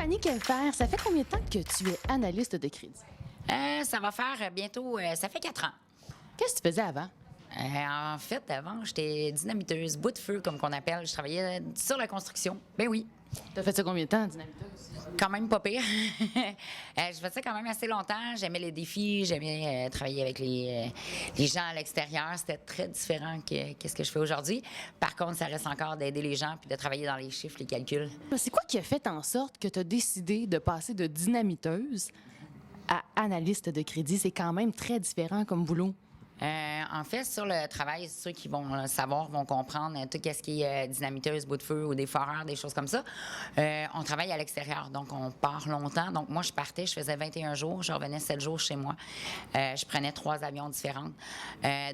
Annie Kelfer, ça fait combien de temps que tu es analyste de crédit? Ça va faire bientôt, ça fait 4 ans. Qu'est-ce que tu faisais avant? En fait, avant, j'étais dynamiteuse, bout de feu, comme qu'on appelle. Je travaillais sur la construction. Ben oui, Tu as fait ça combien de temps, dynamiteuse? quand même pas pire. Je faisais ça quand même assez longtemps. J'aimais les défis, j'aimais travailler avec les gens à l'extérieur. C'était très différent que ce que je fais aujourd'hui. Par contre, ça reste encore d'aider les gens puis de travailler dans les chiffres, les calculs. C'est quoi qui a fait en sorte que tu as décidé de passer de dynamiteuse à analyste de crédit? C'est quand même très différent comme boulot. En fait, sur le travail, ceux qui vont le savoir vont comprendre tout ce qui est dynamiteuse, bout de feu ou des foreurs, des choses comme ça. On travaille à l'extérieur, donc on part longtemps. Donc moi, je partais, je faisais 21 jours, je revenais 7 jours chez moi. Je prenais 3 avions différents.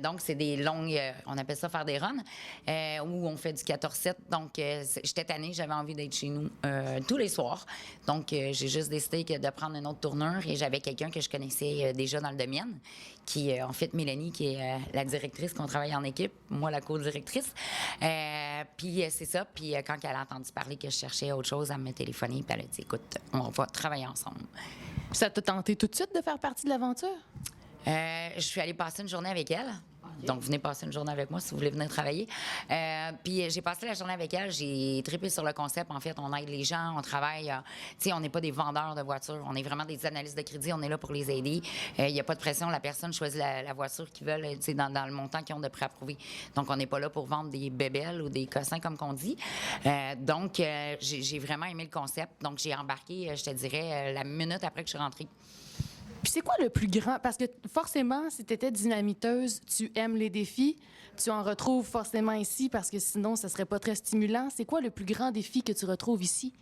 Donc c'est des longues, on appelle ça faire des runs, où on fait du 14-7. Donc j'étais tannée, j'avais envie d'être chez nous tous les soirs. Donc j'ai juste décidé de prendre une autre tournure et j'avais quelqu'un que je connaissais déjà dans le domaine, qui en fait Mélanie, qui est la directrice, qu'on travaille en équipe, moi la co-directrice. Puis c'est ça. Puis quand elle a entendu parler que je cherchais autre chose, elle me téléphoné puis elle a dit, écoute, on va travailler ensemble. Ça t'a tenté tout de suite de faire partie de l'aventure? Je suis allée passer une journée avec elle. Okay. Donc, venez passer une journée avec moi si vous voulez venir travailler. Puis, j'ai passé la journée avec elle. J'ai trippé sur le concept. En fait, on aide les gens, on travaille. Tu sais, on n'est pas des vendeurs de voitures. On est vraiment des analystes de crédit. On est là pour les aider. Il n'y a pas de pression. La personne choisit la voiture qu'ils veulent, tu sais, dans le montant qu'ils ont de préapprouvé. Donc, on n'est pas là pour vendre des bébelles ou des cossins, comme qu'on dit. Donc, j'ai vraiment aimé le concept. Donc, j'ai embarqué, je te dirais, la minute après que je suis rentrée. Puis c'est quoi le plus grand? Parce que forcément, si tu étais dynamiteuse, tu aimes les défis, tu en retrouves forcément ici parce que sinon, ça serait pas très stimulant. C'est quoi le plus grand défi que tu retrouves ici?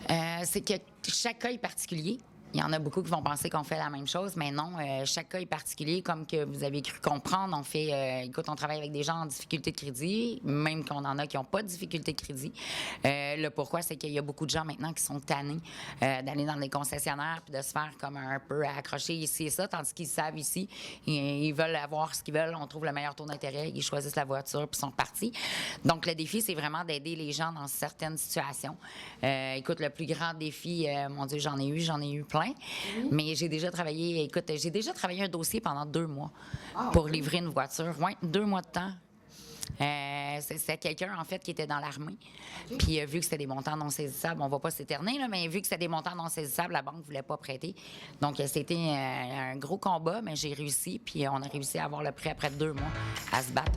C'est que chaque cas est particulier. Il y en a beaucoup qui vont penser qu'on fait la même chose, mais non, chaque cas est particulier. Comme que vous avez cru comprendre, on fait, écoute, on travaille avec des gens en difficulté de crédit, même qu'on en a qui n'ont pas de difficulté de crédit. Le pourquoi, c'est qu'il y a beaucoup de gens maintenant qui sont tannés d'aller dans les concessionnaires puis de se faire comme un peu accrocher ici et ça, tandis qu'ils savent ici, ils veulent avoir ce qu'ils veulent, on trouve le meilleur taux d'intérêt, ils choisissent la voiture puis sont partis. Donc, le défi, c'est vraiment d'aider les gens dans certaines situations. Écoute, le plus grand défi, mon Dieu, j'en ai eu plein. Mais j'ai déjà travaillé, un dossier pendant 2 mois pour livrer une voiture. Oui, 2 mois de temps. C'est quelqu'un, en fait, qui était dans l'armée. Okay. Puis, vu que c'était des montants non saisissables, on va pas s'éterner, là, mais vu que c'était des montants non saisissables, la banque voulait pas prêter. Donc, c'était un gros combat, mais j'ai réussi. Puis, on a réussi à avoir le prêt après 2 mois à se battre.